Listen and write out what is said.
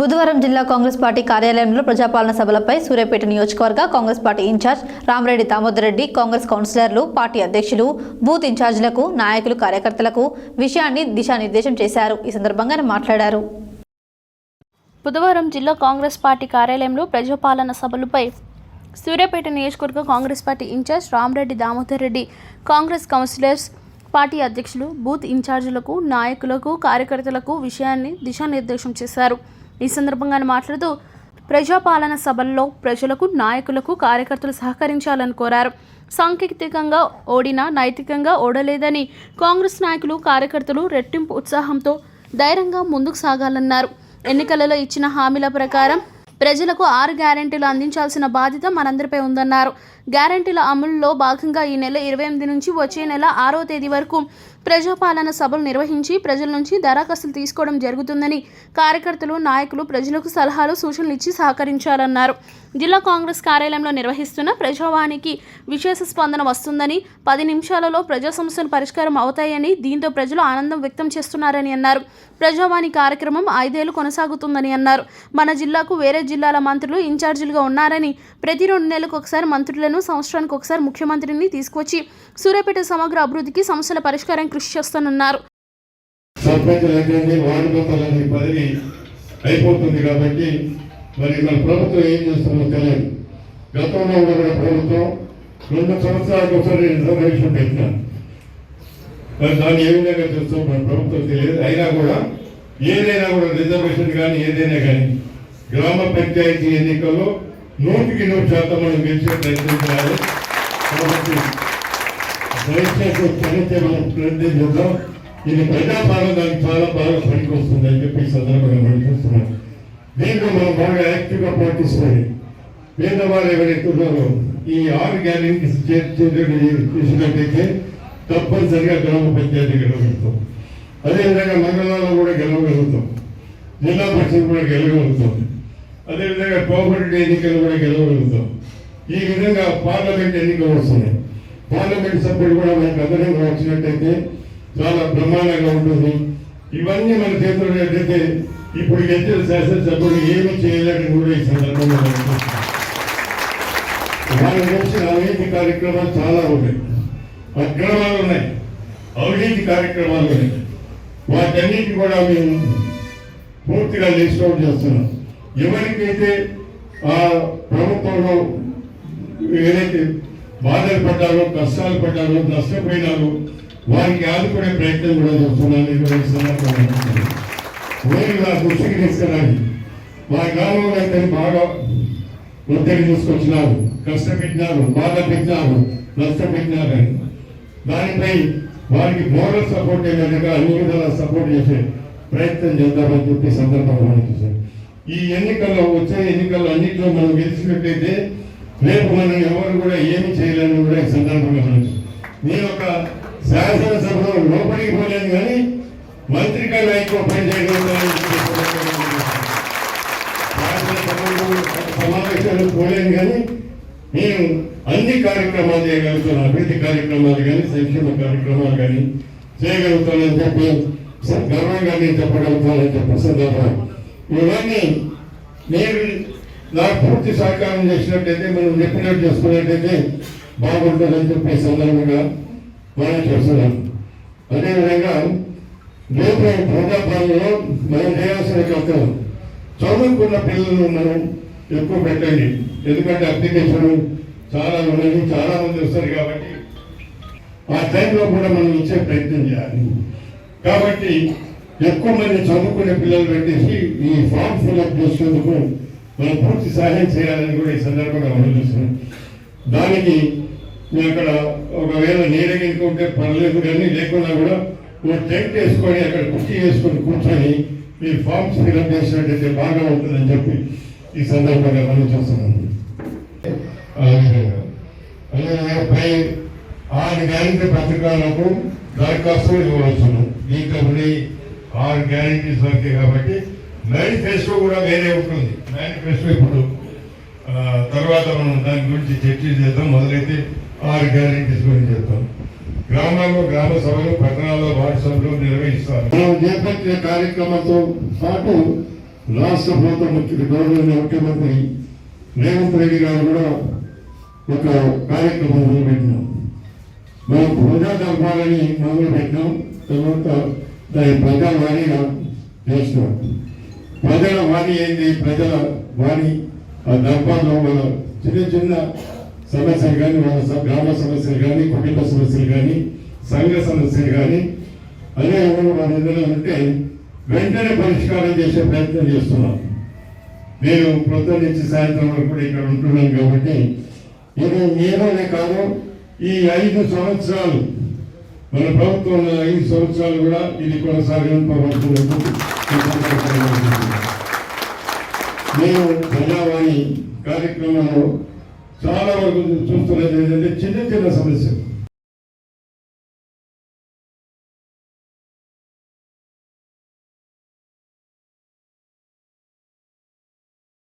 బుధవారం జిల్లా కాంగ్రెస్ పార్టీ కార్యాలయంలో ప్రజాపాలన సభలపై సూర్యాపేట నియోజకవర్గ కాంగ్రెస్ పార్టీ ఇన్ఛార్జ్ రామరెడ్డి దామోదర్ రెడ్డి, కాంగ్రెస్ కౌన్సిలర్లు, పార్టీ అధ్యక్షులు, బూత్ ఇన్ఛార్జీలకు, నాయకులు, కార్యకర్తలకు విషయాన్ని దిశానిర్దేశం చేశారు. ఈ సందర్భంగా ఆయన మాట్లాడారు. బుధవారం జిల్లా కాంగ్రెస్ పార్టీ కార్యాలయంలో ప్రజాపాలన సభలపై సూర్యాపేట నియోజకవర్గ Congress party incharge Ramreddy Damodar Reddy, Congress councillors, party అధ్యక్షులు, బూత్ ఇన్ఛార్జీలకు, నాయకులకు, కార్యకర్తలకు విషయాన్ని దిశానిర్దేశం చేశారు. ఈ సందర్భంగా మాట్లాడుతూ ప్రజాపాలన సభల్లో ప్రజలకు, నాయకులకు, కార్యకర్తలు సహకరించాలని కోరారు. సాంకేతికంగా ఓడినా నైతికంగా ఓడలేదని కాంగ్రెస్ నాయకులు, కార్యకర్తలు రెట్టింపు ఉత్సాహంతో ధైర్యంగా ముందుకు సాగాలన్నారు. ఎన్నికలలో ఇచ్చిన హామీల ప్రకారం ప్రజలకు 6 గ్యారెంటీలు అందించాల్సిన బాధ్యత మనందరిపై ఉందన్నారు. గ్యారెంటీల అమలులో భాగంగా ఈ నెల 28 నుంచి వచ్చే నెల 6వ తేదీ వరకు ప్రజాపాలన సభలు నిర్వహించి ప్రజల నుంచి దరఖాస్తులు తీసుకోవడం జరుగుతుందని, కార్యకర్తలు, నాయకులు ప్రజలకు సలహాలు, సూచనలు ఇచ్చి సహకరించాలన్నారు. జిల్లా కాంగ్రెస్ కార్యాలయంలో నిర్వహిస్తున్న ప్రజావాణికి విశేష స్పందన వస్తుందని, 10 నిమిషాలలో ప్రజా సమస్యలు పరిష్కారం అవుతాయని, దీంతో ప్రజలు ఆనందం వ్యక్తం చేస్తున్నారని అన్నారు. ప్రజావాణి కార్యక్రమం 5 ఏళ్లు కొనసాగుతుందని అన్నారు. మన జిల్లాకు వేరే జిల్లాల మంత్రులు ఇన్ఛార్జీలుగా ఉన్నారని, ప్రతి 2 నెలలకు ఒకసారి మంత్రులను, సంవత్సరానికి ఒకసారి ముఖ్యమంత్రిని తీసుకొచ్చి సూర్యాపేట సమగ్ర అభివృద్ధికి, సమస్యల పరిష్కారం కృషి చేస్తానన్నారు. అయిపోతుంది కాబట్టి మరి మన ప్రభుత్వం ఏం చేస్తుందో తెలియదు. గతంలో కూడా ప్రభుత్వం 2 సంవత్సరాలకు ఒకసారి రిజర్వేషన్ పెట్టినారు. మరి దాన్ని ఏ విధంగా చూస్తాం మన ప్రభుత్వం తెలియదు. అయినా కూడా ఏదైనా కూడా రిజర్వేషన్ కానీ ఏదైనా కానీ గ్రామ పంచాయతీ ఎన్నికల్లో 100% మనం గెలిచే ప్రయత్నం చేయాలి. కాబట్టి దయచేసి చరిత్ర మనం ప్రయత్నం చేద్దాం. ఇది ప్రజాపాలన దానికి చాలా బాగా పనికి వస్తుంది అని చెప్పి ఈ సందర్భంగా మనం చూస్తున్నాం. దీంట్లో మనం బాగా యాక్టివ్గా పాటిస్తాయి. పేదవారు ఎవరైతే ఉన్నారో ఈ 6 గ్యారెంటీస్ చేసినట్టయితే తప్పనిసరిగా గ్రామ పంచాయతీ గెలవగలుగుతాం. అదేవిధంగా మండలాల్లో కూడా గెలవగలుగుతాం, జిల్లా పరిషత్ కూడా గెలవగలుగుతాం, అదేవిధంగా కోఆపరేటివ్ ఎన్నికలు కూడా గెలవగలుగుతాం. ఈ విధంగా పార్లమెంట్ ఎన్నికలు వస్తున్నాయి. పార్లమెంట్ సభ్యులు కూడా మనకు అదనంగా వచ్చినట్టయితే చాలా బ్రహ్మాండంగా ఉంటుంది. ఇవన్నీ మన చేతుల్లో ఏంటంటే ఇప్పుడు గెలిచిన శాసనసభ్యులు ఏమి చేయలేని కూడా ఈ సందర్భంగా వాళ్ళు చేసిన అవినీతి కార్యక్రమాలు చాలా ఉన్నాయి, అక్రమాలు ఉన్నాయి, అవినీతి కార్యక్రమాలు ఉన్నాయి. వాటన్నిటిని కూడా మేము పూర్తిగా లిస్ట్ అవుట్ చేస్తున్నాం. ఎవరికైతే ఆ ప్రభుత్వంలో ఏదైతే బాధలు పడ్డారో, కష్టాలు పడ్డారో, నష్టపోయినారో వారికి ఆదుకునే ప్రయత్నం కూడా చేస్తున్నాను. నేను నా దృష్టికి తీసుకురాలి. మా గ్రామంలో అయితే బాగా ఒత్తిడి తీసుకొచ్చినారు, కష్టపెట్టినారు, బాధ పెట్టినారు, నష్టపెట్టినారు అని దానిపై వారికి మోరల్ సపోర్ట్ ఏదైనా అన్ని విధాలా సపోర్ట్ చేసే ప్రయత్నం చేద్దామని చెప్పి సందర్భంగా మనం చూసాం. ఈ ఎన్నికల్లో వచ్చే ఎన్నికల్లో అన్నింటిలో మనం గెలిచినట్టయితే రేపు మనం ఎవరు కూడా ఏమి చేయలేని కూడా ఈ సందర్భంగా మనం నేను ఒక శాసనసభలో లోపలికి పోలేను కానీ మంత్రిగా ఎక్కువ పనిచేయగలుగుతాను. సమావేశాలు పోలేను కానీ నేను అన్ని కార్యక్రమాలు చేయగలుగుతాను. అభివృద్ధి కార్యక్రమాలు కానీ, సంక్షేమ కార్యక్రమాలు కానీ చేయగలుగుతానని చెప్పి గర్వంగా నేను చెప్పగలుగుతానని చెప్పి సందర్భం. ఇవన్నీ నేను నాకు పూర్తి సహకారం చేసినట్టయితే, మనం చెప్పినట్టు చేసుకున్నట్టయితే బాగుంటుందని చెప్పే సందర్భంగా మనం చేస్తున్నాం. అదేవిధంగా రేపు ప్రజాపాలనలో మనం చేయాల్సిన కర్తవ్యం చదువుకున్న పిల్లలను మనం ఎక్కువ పెట్టండి. ఎందుకంటే అప్లికేషన్ చాలా ఉన్నది, చాలా మంది వస్తారు కాబట్టి ఆ టైంలో కూడా మనం ఇచ్చే ప్రయత్నం చేయాలి. కాబట్టి ఎక్కువ మంది చదువుకునే పిల్లలు పెట్టేసి ఈ ఫామ్ ఫిల్అప్ చేసేందుకు మనం పూర్తి సహాయం చేయాలని కూడా ఈ సందర్భంగా ఆలోచిస్తున్నాం. దానికి మేము అక్కడ ఒకవేళ నీడగించుకుంటే పర్లేదు కానీ లేకుండా కూడా టెంట్ వేసుకొని అక్కడ కుర్చీ వేసుకొని కూర్చొని ఈ ఫామ్స్ ఫిల్అప్ చేసినట్టయితే బాగా ఉంటుందని చెప్పి ఈ సందర్భంగా మనం చూస్తున్నాం. పై 6 గ్యారెంటీ పత్రికలకు దరఖాస్తు ఇవ్వవచ్చును. దీంట్లో 6 గ్యారెంటీస్ వరకే కాబట్టి మేనిఫెస్టో కూడా వేరే ఉంటుంది. మేనిఫెస్టో ఇప్పుడు తర్వాత మనం దాని గురించి చర్చ చేద్దాం. మొదలైతే 6 గ్యారెంటీస్ గురించి చెప్తాం. గ్రామాల్లో గ్రామ సభలు, పట్టణాల్లో వార్డు సభలు నిర్వహిస్తారు. మనం చేపట్టిన కార్యక్రమంతో పాటు రాష్ట్ర ప్రభుత్వ గౌరవ ముఖ్యమంత్రి రేవంత్ రెడ్డి గారు కూడా ఒక కార్యక్రమం మొదలుపెట్టినాం. మనం ప్రజా దర్బారని మొదలుపెట్టినాం. తర్వాత దాని ప్రజావాణిగా చేస్తున్నాం. ప్రజల వాణి ఏంది? ప్రజల వాణి ఆ దర్బార్లో వాళ్ళ చిన్న చిన్న సమస్యలు కానీ, వాళ్ళ గ్రామ సమస్యలు కానీ, కుటుంబ సమస్యలు కానీ, సంఘ సమస్యలు కానీ, అదే వాళ్ళ ఏదైనా ఉంటే వెంటనే పరిష్కారం చేసే ప్రయత్నం చేస్తున్నాం. నేను పొద్దున్న నుంచి సాయంత్రం వరకు కూడా ఇక్కడ ఉంటున్నాను కాబట్టి ఇది ఏదైనా కాదు. ఈ 5 సంవత్సరాలు మన ప్రభుత్వం 5 సంవత్సరాలు కూడా ఇది కొనసాగింపబడుతుంది. నేను ప్రజావాణి కార్యక్రమంలో చాలా వరకు చూస్తున్నది ఏంటంటే చిన్న చిన్న సమస్యలు